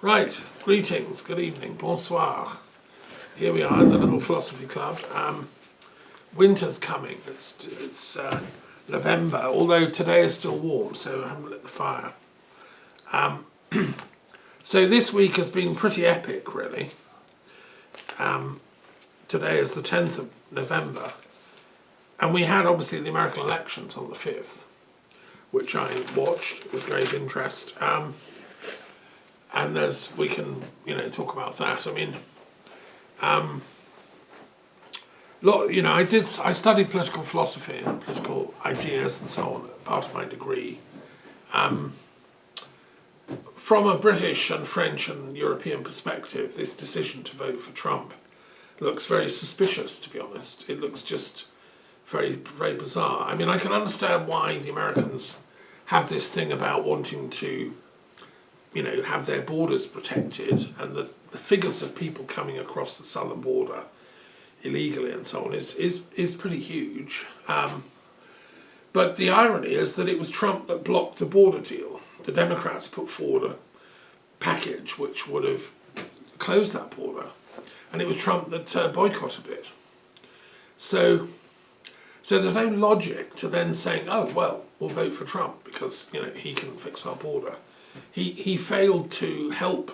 Right, greetings, good evening, bonsoir. Here we are in the little philosophy club. Winter's coming, it's November, although today is still warm, so I haven't lit the fire. So this week has been pretty epic, really. Today is the 10th of November, and we had obviously the American elections on the 5th, which I watched with great interest. And we can, talk about that. I mean, I studied political philosophy and political ideas and so on, part of my degree. From a British and French and European perspective, this decision to vote for Trump looks very suspicious, to be honest. It looks just very, very bizarre. I mean, I can understand why the Americans have this thing about wanting to, have their borders protected, and the figures of people coming across the southern border illegally and so on is pretty huge. But the irony is that it was Trump that blocked the border deal. The Democrats put forward a package which would have closed that border, and it was Trump that boycotted it. So there's no logic to then saying, oh, well, we'll vote for Trump because, he can fix our border. He failed to help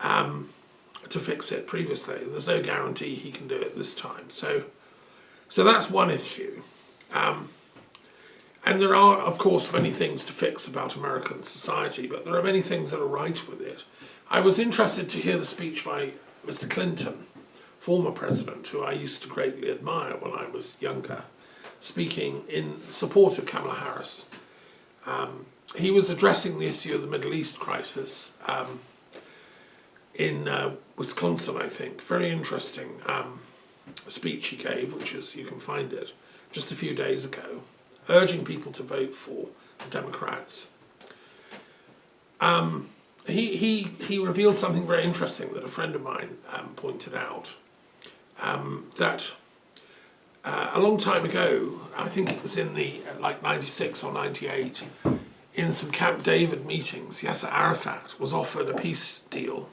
to fix it previously. There's no guarantee he can do it this time. So that's one issue. And there are, of course, many things to fix about American society, but there are many things that are right with it. I was interested to hear the speech by Mr. Clinton, former president, who I used to greatly admire when I was younger, speaking in support of Kamala Harris. He was addressing the issue of the Middle East crisis in Wisconsin, I think. Very interesting speech he gave, which is, you can find it, just a few days ago, urging people to vote for the Democrats. He revealed something very interesting that a friend of mine pointed out, that a long time ago, I think it was in the 96 or 98, in some Camp David meetings, Yasser Arafat was offered a peace deal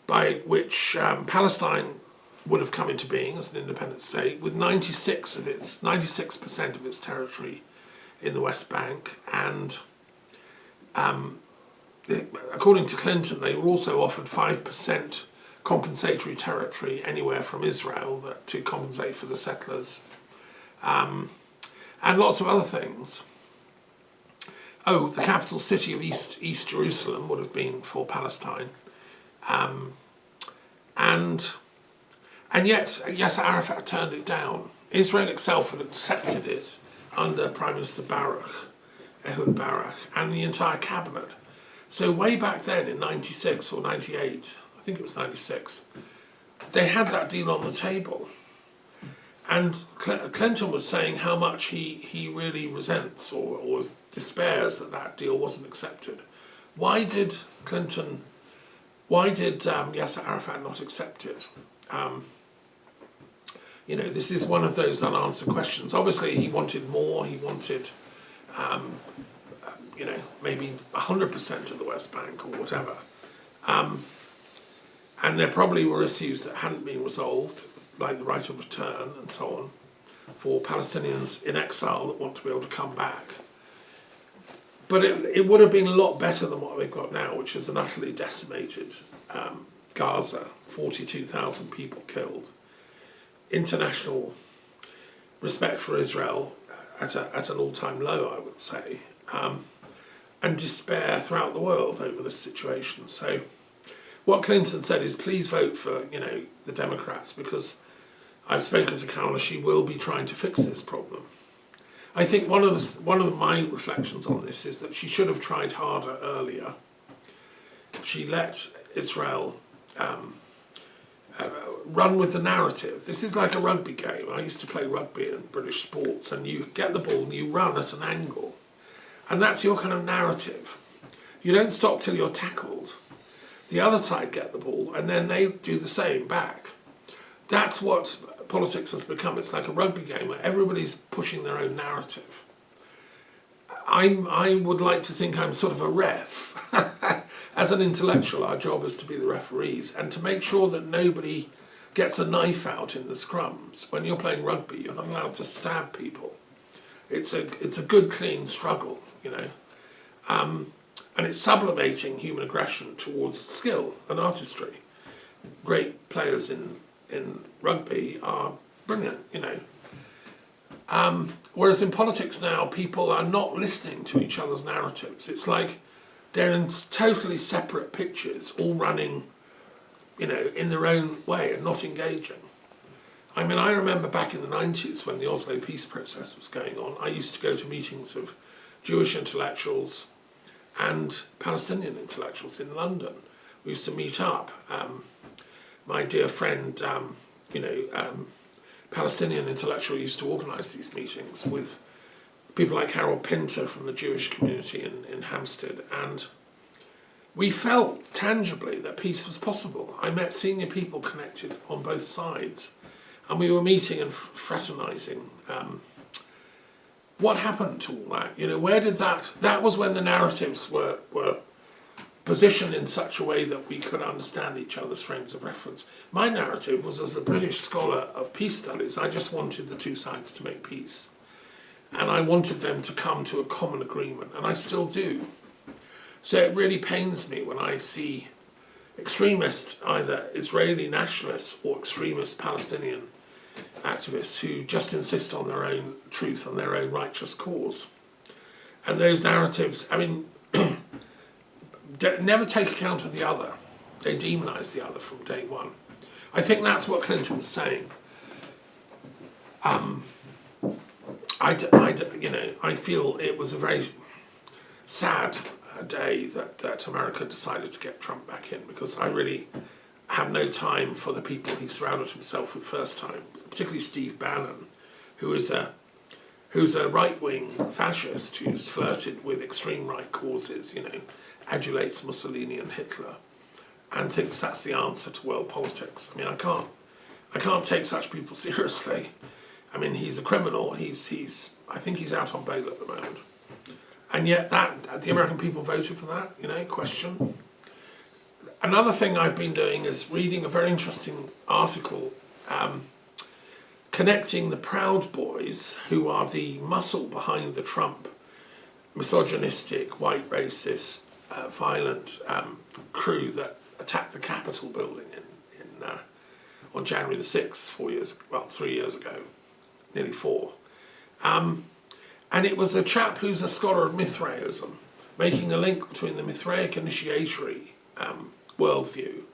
by which Palestine would have come into being as an independent state with 96% of its territory in the West Bank, and according to Clinton, they were also offered 5% compensatory territory anywhere from Israel to compensate for the settlers, and lots of other things. Oh, the capital city of East Jerusalem would have been for Palestine, and yet Yasser Arafat turned it down. Israel itself had accepted it under Prime Minister Ehud Barak, and the entire cabinet. So way back then in 96 or 98, I think it was 96, they had that deal on the table. And Clinton was saying how much he really resents or despairs that deal wasn't accepted. Why did Yasser Arafat not accept it? This is one of those unanswered questions. Obviously, he wanted more. He wanted, maybe 100% of the West Bank or whatever. And there probably were issues that hadn't been resolved, like the right of return and so on, for Palestinians in exile that want to be able to come back. But it would have been a lot better than what they've got now, which is an utterly decimated Gaza, 42,000 people killed. International respect for Israel at an all-time low, I would say, and despair throughout the world over this situation. So what Clinton said is, please vote for, the Democrats, because I've spoken to Kamala, she will be trying to fix this problem. I think one of my reflections on this is that she should have tried harder earlier. She let Israel run with the narrative. This is like a rugby game. I used to play rugby in British sports, and you get the ball and you run at an angle. And that's your kind of narrative. You don't stop till you're tackled. The other side get the ball, and then they do the same back. That's what politics has become. It's like a rugby game where everybody's pushing their own narrative. I would like to think I'm sort of a ref. as an intellectual, our job is to be the referees and to make sure that nobody gets a knife out in the scrums. When you're playing rugby, you're not allowed to stab people. It's a good, clean struggle, you know. And it's sublimating human aggression towards skill and artistry. Great players in rugby are brilliant, you know. Whereas in politics now, people are not listening to each other's narratives. It's like they're in totally separate pitches, all running, you know, in their own way and not engaging. I mean, I remember back in the 90s when the Oslo peace process was going on, I used to go to meetings of Jewish intellectuals and Palestinian intellectuals in London. We used to meet up. My dear friend, Palestinian intellectual used to organise these meetings with people like Harold Pinter from the Jewish community in Hampstead, and we felt tangibly that peace was possible. I met senior people connected on both sides, and we were meeting and fraternising. What happened to all that? You know, where did that was when the narratives were positioned in such a way that we could understand each other's frames of reference. My narrative was, as a British scholar of peace studies, I just wanted the two sides to make peace. And I wanted them to come to a common agreement, and I still do. So it really pains me when I see extremist, either Israeli nationalists or extremist Palestinian activists who just insist on their own truth, on their own righteous cause. And those narratives, I mean, never take account of the other. They demonise the other from day one. I think that's what Clinton was saying. I feel it was a very sad day that America decided to get Trump back in, because I really have no time for the people he surrounded himself with first time, particularly Steve Bannon, who's a right-wing fascist who's flirted with extreme right causes, you know, adulates Mussolini and Hitler, and thinks that's the answer to world politics. I mean, I can't take such people seriously. I mean, he's a criminal. I think he's out on bail at the moment, and yet the American people voted for that. You know, question. Another thing I've been doing is reading a very interesting article connecting the Proud Boys, who are the muscle behind the Trump misogynistic, white racist, violent crew that attacked the Capitol building on January the 6th, 3 years ago, nearly 4. And it was a chap who's a scholar of Mithraism, making a link between the Mithraic initiatory worldview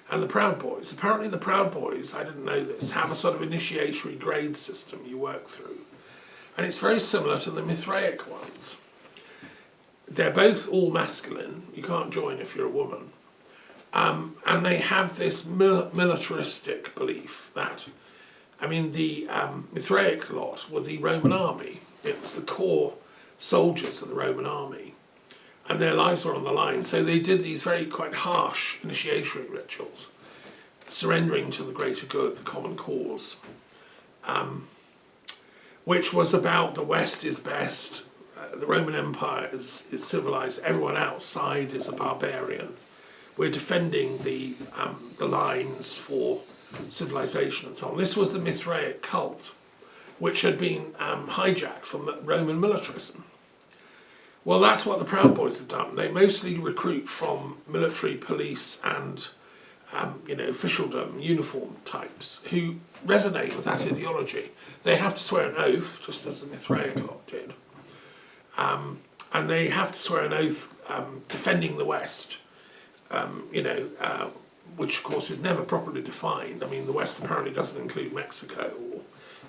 and the Proud Boys. Apparently the Proud Boys, I didn't know this, have a sort of initiatory grade system you work through. And it's very similar to the Mithraic ones. They're both all masculine. You can't join if you're a woman. And they have this militaristic belief that, I mean, the Mithraic lot were the Roman army. It was the core soldiers of the Roman army, and their lives were on the line. So they did these very quite harsh initiatory rituals, surrendering to the greater good, the common cause, which was about the West is best, the Roman Empire is civilized, everyone outside is a barbarian. We're defending the lines for civilization and so on. This was the Mithraic cult, which had been hijacked from Roman militarism. Well, that's what the Proud Boys have done. They mostly recruit from military, police, and officialdom, uniform types who resonate with that ideology. They have to swear an oath, just as the Mithraic lot did, and they have to swear an oath defending the West. Which of course is never properly defined. I mean, the West apparently doesn't include Mexico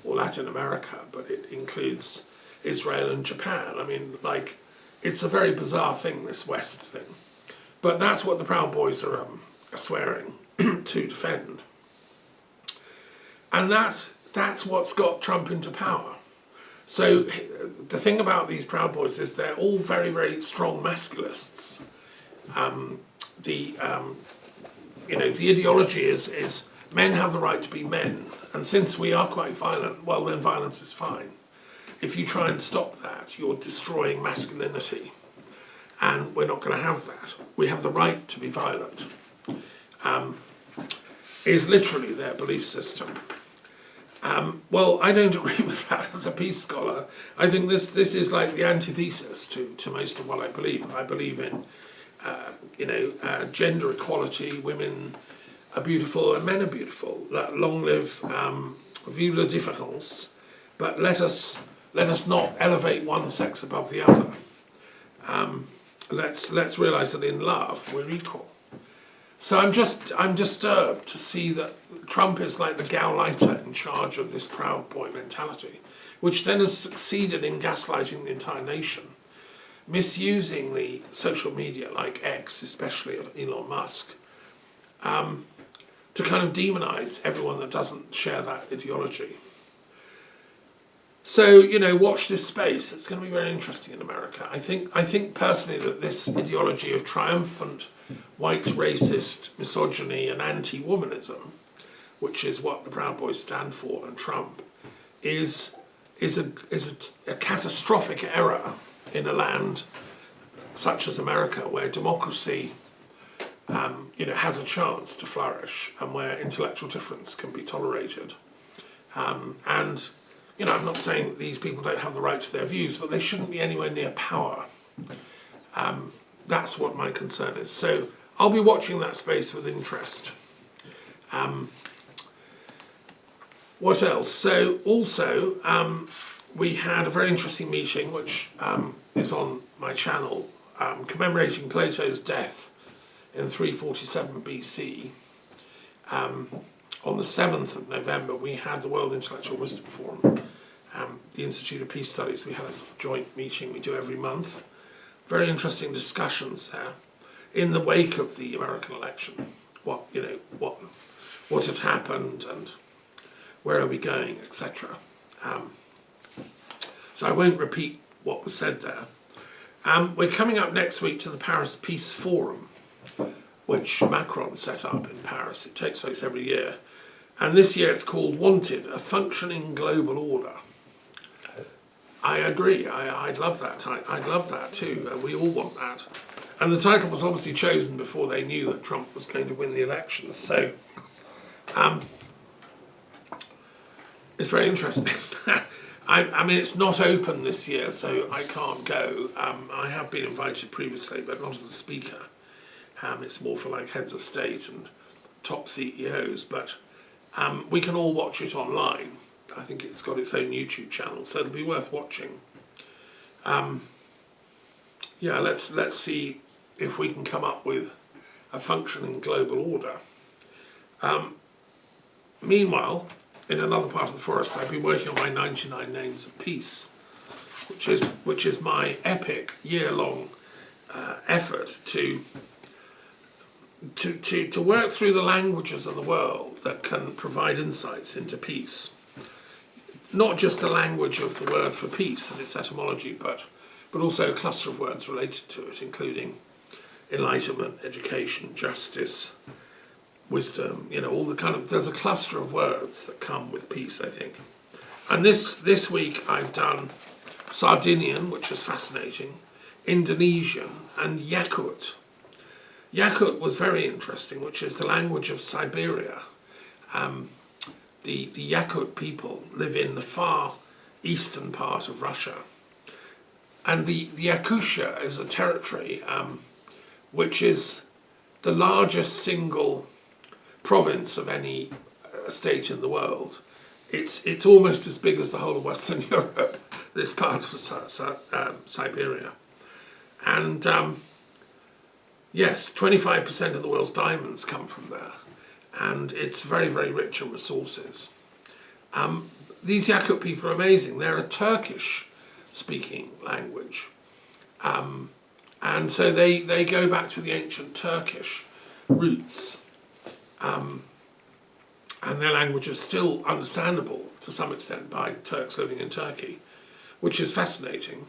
or Latin America, but it includes Israel and Japan. I mean, like, it's a very bizarre thing, this West thing. But that's what the Proud Boys are swearing to defend. And that's what's got Trump into power. So the thing about these Proud Boys is they're all very, very strong masculists. The ideology is men have the right to be men, and since we are quite violent, well, then violence is fine. If you try and stop that, you're destroying masculinity. and we're not going to have that. We have the right to be violent, is literally their belief system. Well, I don't agree with that as a peace scholar. I think this is like the antithesis to most of what I believe. I believe in, gender equality. Women are beautiful and men are beautiful. Long live, vive la différence. But let us not elevate one sex above the other. Let's realise that in love we're equal. So I'm disturbed to see that Trump is like the Gauleiter in charge of this Proud Boy mentality, which then has succeeded in gaslighting the entire nation, misusing the social media like X, especially of Elon Musk, to kind of demonise everyone that doesn't share that ideology. So, watch this space. It's going to be very interesting in America. I think personally that this ideology of triumphant white racist misogyny and anti-womanism, which is what the Proud Boys stand for, and Trump, is a catastrophic error in a land such as America, where democracy has a chance to flourish and where intellectual difference can be tolerated. And I'm not saying these people don't have the right to their views, but they shouldn't be anywhere near power. That's what my concern is. So I'll be watching that space with interest. What else? So also, we had a very interesting meeting, which is on my channel, commemorating Plato's death in 347 BC. On the 7th of November, we had the World Intellectual Wisdom Forum, the Institute of Peace Studies. We had a sort of joint meeting we do every month. Very interesting discussions there in the wake of the American election. What had happened and where are we going, etc. So I won't repeat what was said there. We're coming up next week to the Paris Peace Forum, which Macron set up in Paris. It takes place every year. And this year it's called Wanted, a Functioning Global Order. I agree. I'd love that. I'd love that too. We all want that. And the title was obviously chosen before they knew that Trump was going to win the election. So it's very interesting. I mean, it's not open this year, so I can't go. I have been invited previously, but not as a speaker. It's more for like heads of state and top CEOs, but we can all watch it online. I think it's got its own YouTube channel, so it'll be worth watching. Let's see if we can come up with a functioning global order. Meanwhile, in another part of the forest, I've been working on my 99 Names of Peace, which is my epic year-long effort to work through the languages of the world that can provide insights into peace. Not just the language of the word for peace and its etymology, but also a cluster of words related to it, including enlightenment, education, justice, wisdom, all the kind of, there's a cluster of words that come with peace, I think. And this week I've done Sardinian, which is fascinating, Indonesian, and Yakut. Yakut was very interesting, which is the language of Siberia. The Yakut people live in the far eastern part of Russia. And the Yakutia is a territory which is the largest single province of any state in the world. It's almost as big as the whole of Western Europe, this part of Siberia. And yes, 25% of the world's diamonds come from there. And it's very, very rich in resources. These Yakut people are amazing. They're a Turkish-speaking language. And so they go back to the ancient Turkish roots. And their language is still understandable to some extent by Turks living in Turkey, which is fascinating.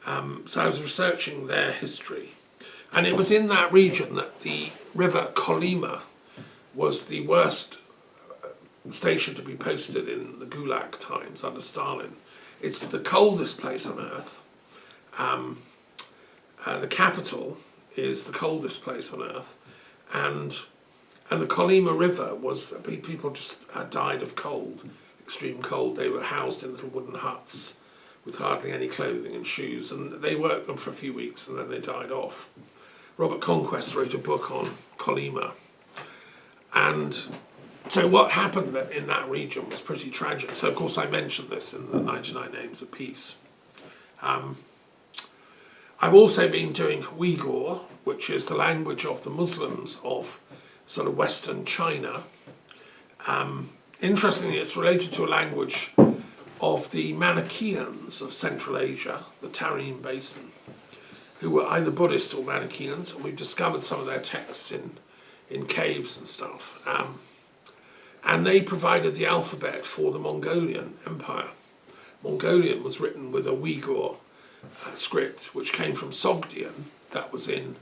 So I was researching their history. And it was in that region that the river Kolyma was the worst station to be posted in the Gulag times under Stalin. It's the coldest place on earth. The capital is the coldest place on earth, and the Kolyma River was, people just died of cold, extreme cold. They were housed in little wooden huts with hardly any clothing and shoes, and they worked them for a few weeks and then they died off. Robert Conquest wrote a book on Kolyma, and so what happened in that region was pretty tragic. So of course I mentioned this in the 99 Names of Peace. I've also been doing Uyghur, which is the language of the Muslims of sort of Western China. Interestingly, it's related to a language of the Manichaeans of Central Asia, the Tarim Basin, who were either Buddhist or Manichaeans, and we've discovered some of their texts in caves and stuff. And they provided the alphabet for the Mongolian Empire. Mongolian was written with a Uyghur script, which came from Sogdian, that was in,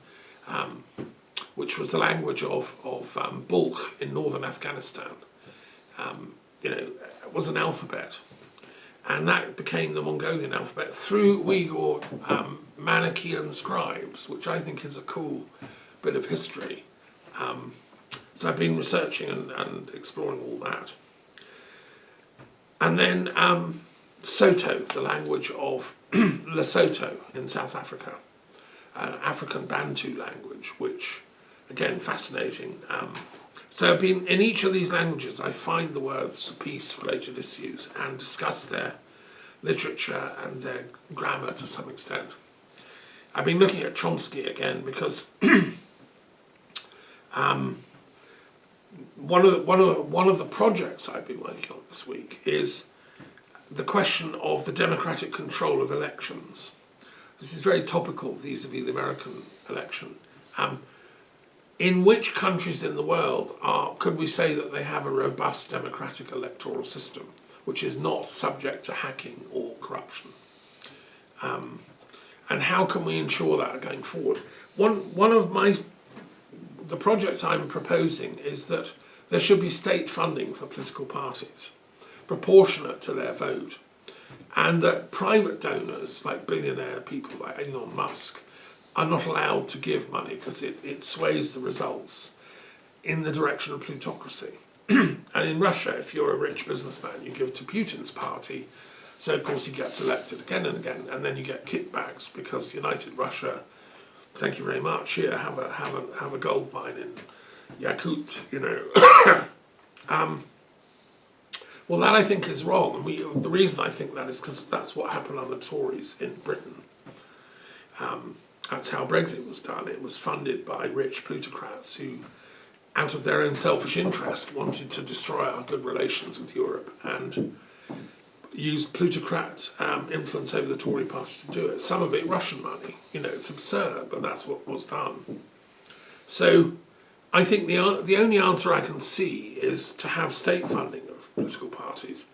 which was the language of Balkh in northern Afghanistan. It was an alphabet, and that became the Mongolian alphabet through Uyghur Manichaean scribes, which I think is a cool bit of history. So I've been researching and exploring all that. And then Soto, the language of Lesotho in South Africa, an African Bantu language, which, again, fascinating. So I've been, in each of these languages, I find the words for peace-related issues and discuss their literature and their grammar to some extent. I've been looking at Chomsky again because one of the projects I've been working on this week is the question of the democratic control of elections. This is very topical vis-a-vis the American election. In which countries in the world could we say that they have a robust democratic electoral system which is not subject to hacking or corruption? And how can we ensure that going forward? One of the project I'm proposing is that there should be state funding for political parties, proportionate to their vote, and that private donors, like billionaire people like Elon Musk, are not allowed to give money because it sways the results in the direction of plutocracy. And in Russia, if you're a rich businessman, you give to Putin's party, so of course he gets elected again and again, and then you get kickbacks because United Russia, thank you very much, here, have a gold mine in Yakut, Well, that I think is wrong, and the reason I think that is because that's what happened on the Tories in Britain. That's how Brexit was done. It was funded by rich plutocrats who, out of their own selfish interest, wanted to destroy our good relations with Europe and used plutocrat influence over the Tory party to do it. Some of it Russian money. It's absurd, but that's what was done. So I think the only answer I can see is to have state funding of political parties.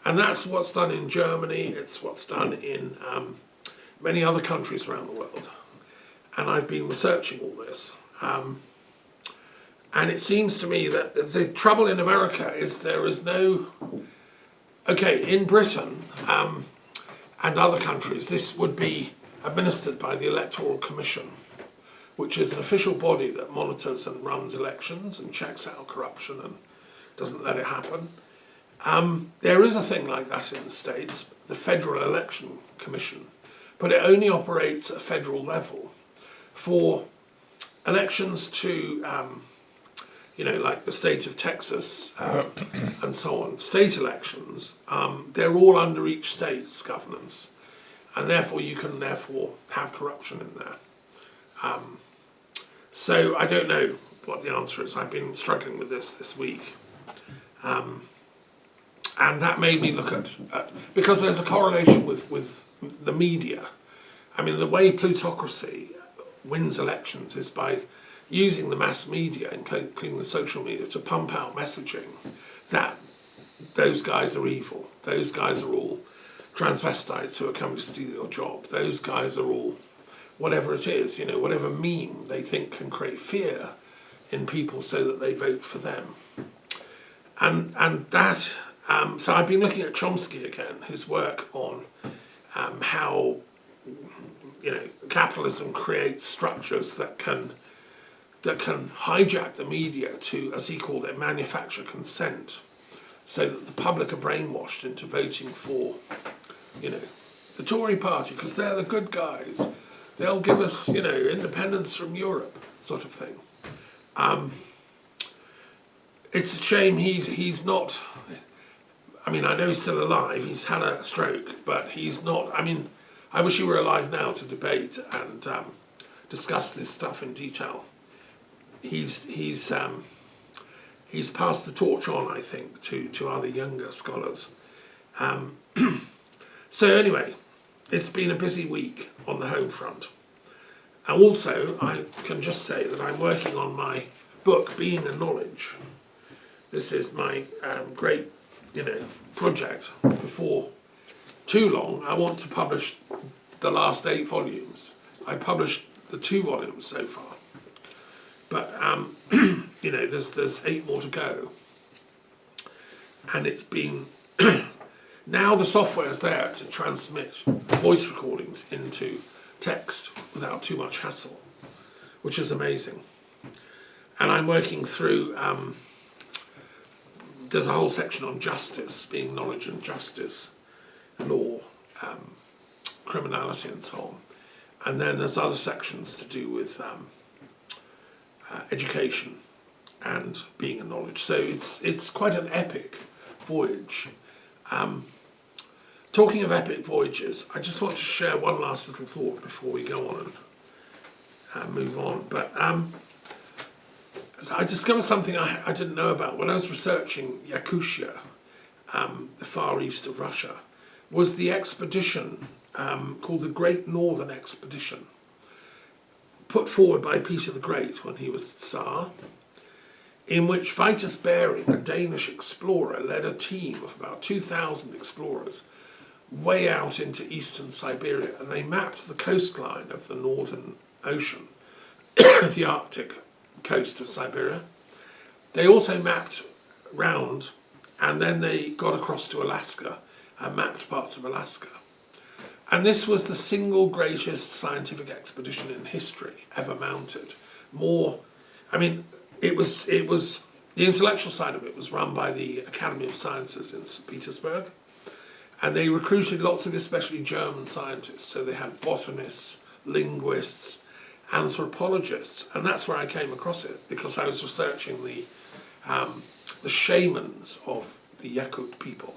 And that's what's done in Germany, it's what's done in many other countries around the world. And I've been researching all this. And it seems to me that the trouble in America is there is no... Okay, in Britain and other countries, this would be administered by the Electoral Commission, which is an official body that monitors and runs elections and checks out corruption and doesn't let it happen. There is a thing like that in the States, the Federal Election Commission, but it only operates at a federal level. For elections to, like the state of Texas and so on, state elections, they're all under each state's governance, and therefore you can have corruption in there. So I don't know what the answer is. I've been struggling with this week. And that made me look at because there's a correlation with the media. I mean, the way plutocracy wins elections is by using the mass media, including the social media, to pump out messaging that those guys are evil, those guys are all transvestites who are coming to steal your job, those guys are all whatever it is, whatever meme they think can create fear in people so that they vote for them. And that, so I've been looking at Chomsky again, his work on how, capitalism creates structures that can hijack the media to, as he called it, manufacture consent, so that the public are brainwashed into voting for, the Tory party because they're the good guys. They'll give us, independence from Europe, sort of thing. It's a shame he's not. I mean, I know he's still alive. He's had a stroke, but he's not. I mean, I wish he were alive now to debate and discuss this stuff in detail. He's passed the torch on, I think, to other younger scholars. So anyway, it's been a busy week on the home front. And also, I can just say that I'm working on my book, Being a Knowledge. This is my great, project. Before too long, I want to publish the last 8 volumes. I published the 2 volumes so far. But, there's 8 more to go. And it's been... Now the software is there to transmit voice recordings into text without too much hassle, which is amazing. And I'm working through... there's a whole section on justice, being knowledge and justice, law, criminality and so on. And then there's other sections to do with education and being a knowledge. So it's quite an epic voyage. Talking of epic voyages, I just want to share one last little thought before we go on and move on. But I discovered something I didn't know about when I was researching Yakutia, the far east of Russia, was the expedition called the Great Northern Expedition, put forward by Peter the Great when he was Tsar, in which Vitus Bering, a Danish explorer, led a team of about 2,000 explorers way out into eastern Siberia, and they mapped the coastline of the Northern Ocean, the Arctic coast of Siberia. They also mapped round, and then they got across to Alaska and mapped parts of Alaska. And this was the single greatest scientific expedition in history ever mounted. It was the intellectual side of it was run by the Academy of Sciences in St. Petersburg, and they recruited lots of especially German scientists. So they had botanists, linguists, anthropologists, and that's where I came across it because I was researching the shamans of the Yakut people,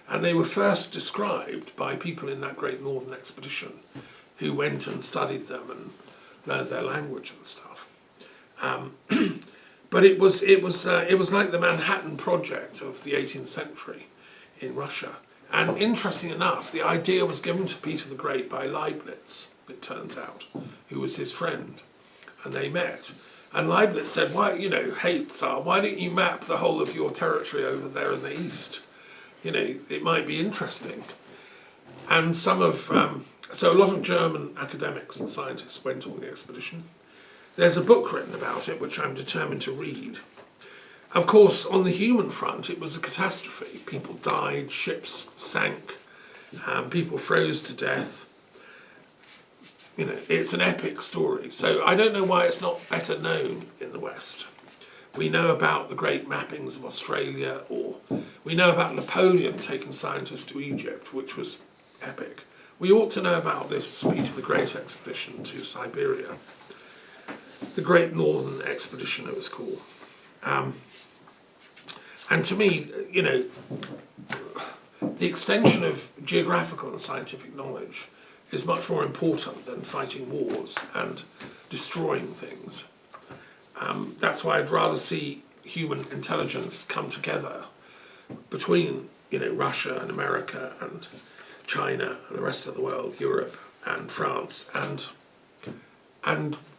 and they were first described by people in that Great Northern Expedition who went and studied them and learned their language and stuff. But it was like the Manhattan Project of the 18th century in Russia. And interesting enough, the idea was given to Peter the Great by Leibniz, it turns out, who was his friend. And they met. And Leibniz said, hey Tsar, why don't you map the whole of your territory over there in the east? It might be interesting. And so a lot of German academics and scientists went on the expedition. There's a book written about it, which I'm determined to read. Of course, on the human front, it was a catastrophe. People died, ships sank, people froze to death. It's an epic story. So I don't know why it's not better known in the West. We know about the great mappings of Australia, or we know about Napoleon taking scientists to Egypt, which was epic. We ought to know about this Peter the Great expedition to Siberia. The Great Northern Expedition, it was called. And to me, the extension of geographical and scientific knowledge is much more important than fighting wars and destroying things. That's why I'd rather see human intelligence come together between, Russia and America and China and the rest of the world, Europe and France, and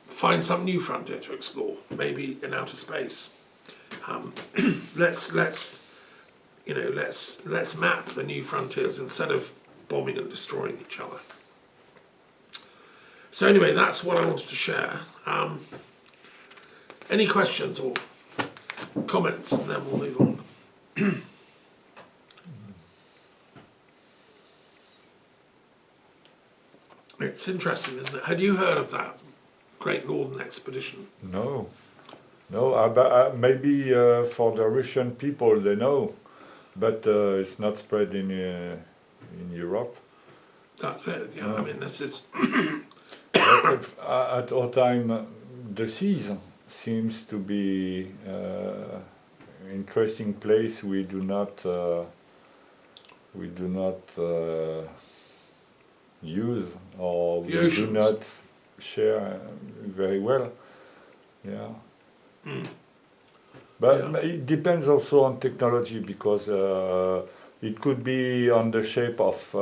find some new frontier to explore, maybe in outer space. Let's map the new frontiers instead of bombing and destroying each other. So anyway, that's what I wanted to share. Any questions or comments, and then we'll move on. It's interesting, isn't it? Had you heard of that Great Northern Expedition? No, no. Maybe for the Russian people they know, but it's not spread in Europe. That's it. Yeah, I mean, this is At our time, the seas seems to be interesting place. We do not use, or The we do oceans. not share very well. Yeah. But Yeah. it depends also on technology, because it could be on the shape of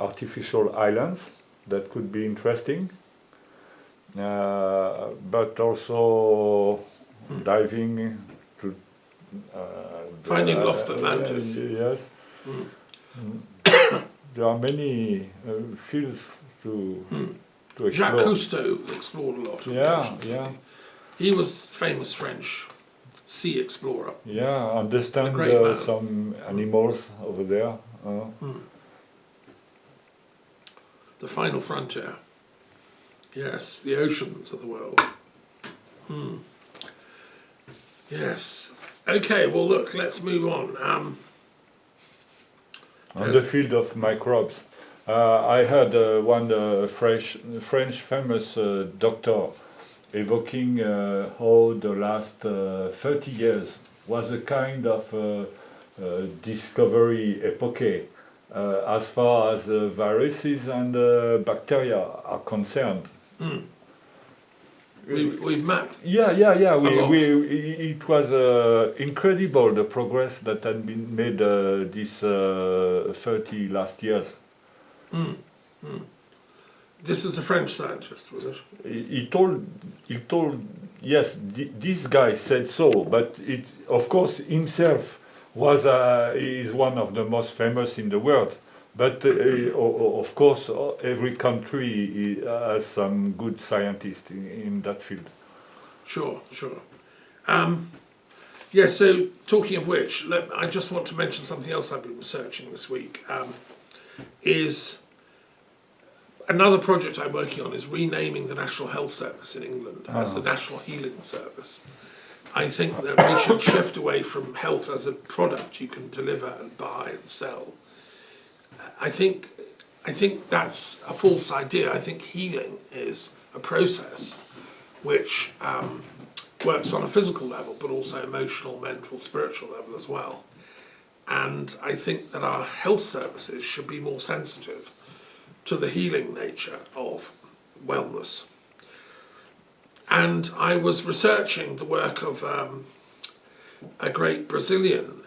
artificial islands. That could be interesting. But also diving to Finding Lost Atlantis. yes. There are many fields to Jacques explore. Cousteau explored a lot of the Yeah, oceans. didn't yeah. He was famous French sea explorer. Yeah, understand great man. some animals over there. The final frontier. Yes, the oceans of the world. Yes. Okay, well look, let's move on. On the field of microbes, I heard one French famous doctor evoking how the last 30 years was a kind of discovery epoche as far as viruses and bacteria are concerned. We've mapped. Yeah. lot. It was incredible, the progress that had been made these 30 last years. This is a French scientist, was it? He told, yes, this guy said so, but it, of course, himself was is one of the most famous in the world. But of course, every country has some good scientists in that field. Sure. Yeah, so talking of which, I just want to mention something else I've been researching this week. Is another project I'm working on is renaming the National Health Service in England as the National Healing Service. I think that we should shift away from health as a product you can deliver and buy and sell. I think that's a false idea. I think healing is a process which works on a physical level, but also emotional, mental, spiritual level as well. And I think that our health services should be more sensitive to the healing nature of wellness. And I was researching the work of a great Brazilian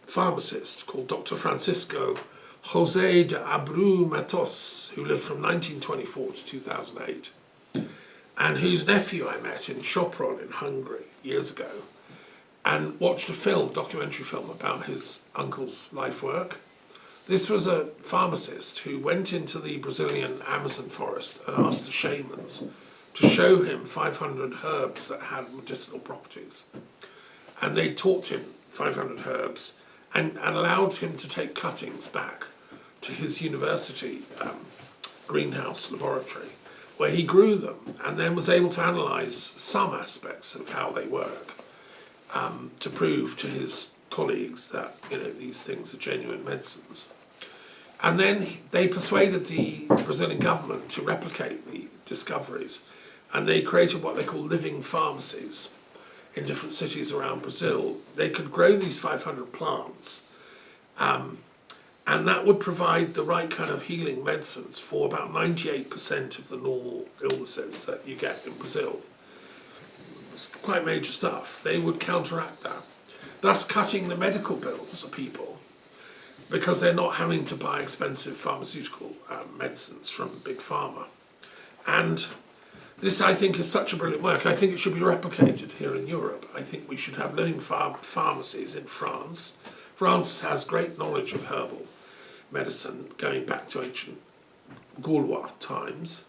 pharmacist called Dr. Francisco José de Abreu Matos, who lived from 1924 to 2008, and whose nephew I met in Sopron in Hungary years ago, and watched a documentary film about his uncle's life work. This was a pharmacist who went into the Brazilian Amazon forest and asked the shamans to show him 500 herbs that had medicinal properties. And they taught him 500 herbs and allowed him to take cuttings back to his university greenhouse laboratory, where he grew them and then was able to analyse some aspects of how they work to prove to his colleagues that these things are genuine medicines. And then they persuaded the Brazilian government to replicate the discoveries, and they created what they call living pharmacies in different cities around Brazil. They could grow these 500 plants, and that would provide the right kind of healing medicines for about 98% of the normal illnesses that you get in Brazil. It's quite major stuff. They would counteract that, thus cutting the medical bills for people, because they're not having to buy expensive pharmaceutical medicines from Big Pharma. And this, I think, is such a brilliant work. I think it should be replicated here in Europe. I think we should have living pharmacies in France. France has great knowledge of herbal medicine going back to ancient Gaulois times,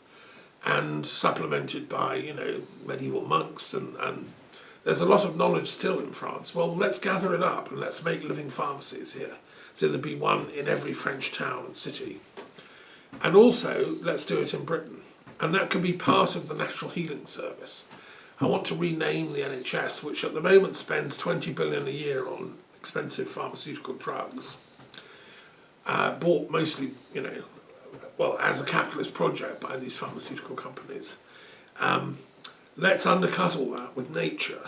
and supplemented by, medieval monks, and there's a lot of knowledge still in France. Well, let's gather it up and let's make living pharmacies here. So there'd be one in every French town and city. And also, let's do it in Britain. And that could be part of the National Healing Service. I want to rename the NHS, which at the moment spends 20 billion a year on expensive pharmaceutical drugs, bought mostly, well, as a capitalist project by these pharmaceutical companies. Let's undercut all that with nature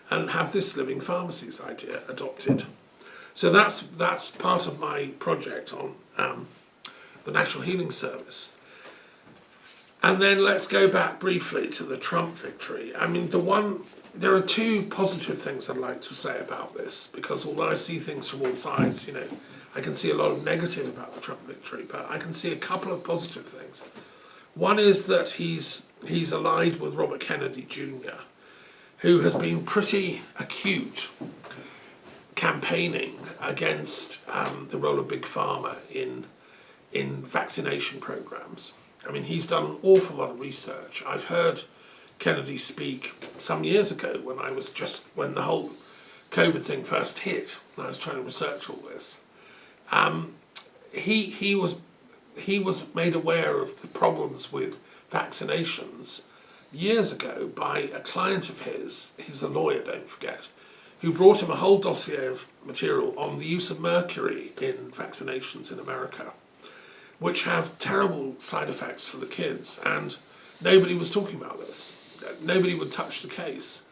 and have this living pharmacies idea adopted. So that's part of my project on the National Healing Service. And then let's go back briefly to the Trump victory. I mean, there are two positive things I'd like to say about this, because although I see things from all sides, I can see a lot of negative about the Trump victory, but I can see a couple of positive things. One is that he's allied with Robert Kennedy Jr., who has been pretty acute campaigning against the role of Big Pharma in vaccination programs. I mean, he's done an awful lot of research. I've heard Kennedy speak some years ago when the whole COVID thing first hit, and I was trying to research all this. He was made aware of the problems with vaccinations years ago by a client of his. He's a lawyer, don't forget, who brought him a whole dossier of material on the use of mercury in vaccinations in America, which have terrible side effects for the kids, and nobody was talking about this. Nobody would touch the case.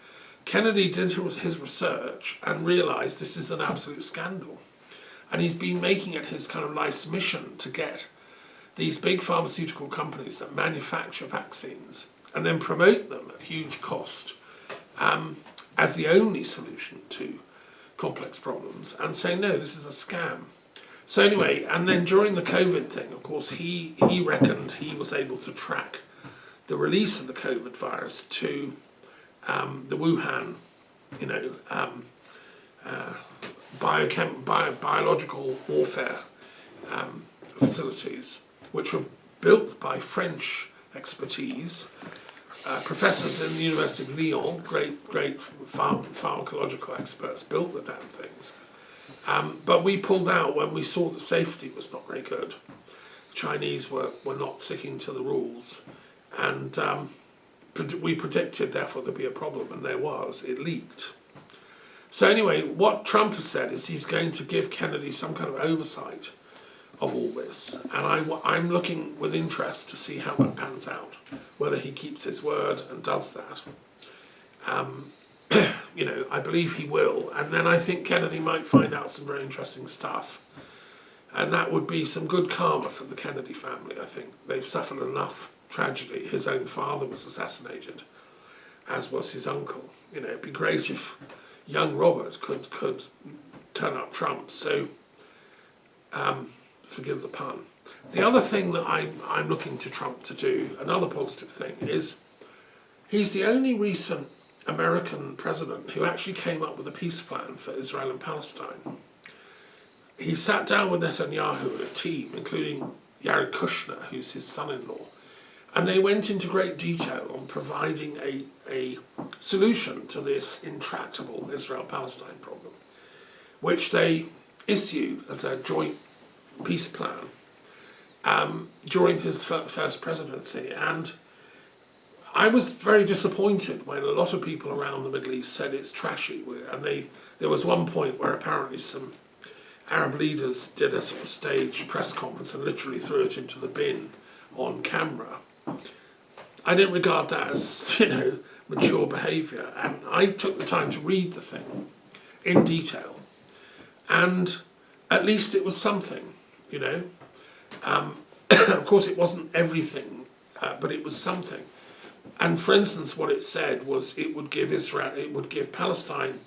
Kennedy did his research and realised this is an absolute scandal. And he's been making it his kind of life's mission to get these big pharmaceutical companies that manufacture vaccines and then promote them at huge cost as the only solution to complex problems, and say, no, this is a scam. So anyway, and then during the COVID thing, of course, he reckoned he was able to track the release of the COVID virus to the Wuhan, biological warfare facilities, which were built by French expertise, professors in the University of Lyon, great pharmacological experts, built the damn things. But we pulled out when we saw the safety was not very good. The Chinese were not sticking to the rules, and we predicted therefore there'd be a problem, and there was. It leaked. So anyway, what Trump has said is he's going to give Kennedy some kind of oversight of all this, and I'm looking with interest to see how that pans out, whether he keeps his word and does that. I believe he will, and then I think Kennedy might find out some very interesting stuff, and that would be some good karma for the Kennedy family. I think they've suffered enough tragedy. His own father was assassinated, as was his uncle. It'd be great if young Robert could turn up Trump. So, forgive the pun. The other thing that I'm looking to Trump to do, another positive thing, is he's the only recent American president who actually came up with a peace plan for Israel and Palestine. He sat down with Netanyahu and a team, including Jared Kushner, who's his son-in-law, and they went into great detail on providing a solution to this intractable Israel-Palestine problem, which they issued as a joint peace plan during his first presidency. And I was very disappointed when a lot of people around the Middle East said it's trashy, and there was one point where apparently some Arab leaders did a sort of staged press conference and literally threw it into the bin on camera. I didn't regard that as, mature behaviour, and I took the time to read the thing in detail, and at least it was something, Of course, it wasn't everything, but it was something. And for instance, what it said was it would give Palestine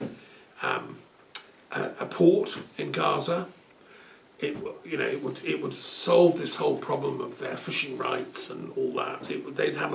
a port in Gaza. It would solve this whole problem of their fishing rights and all that. They'd have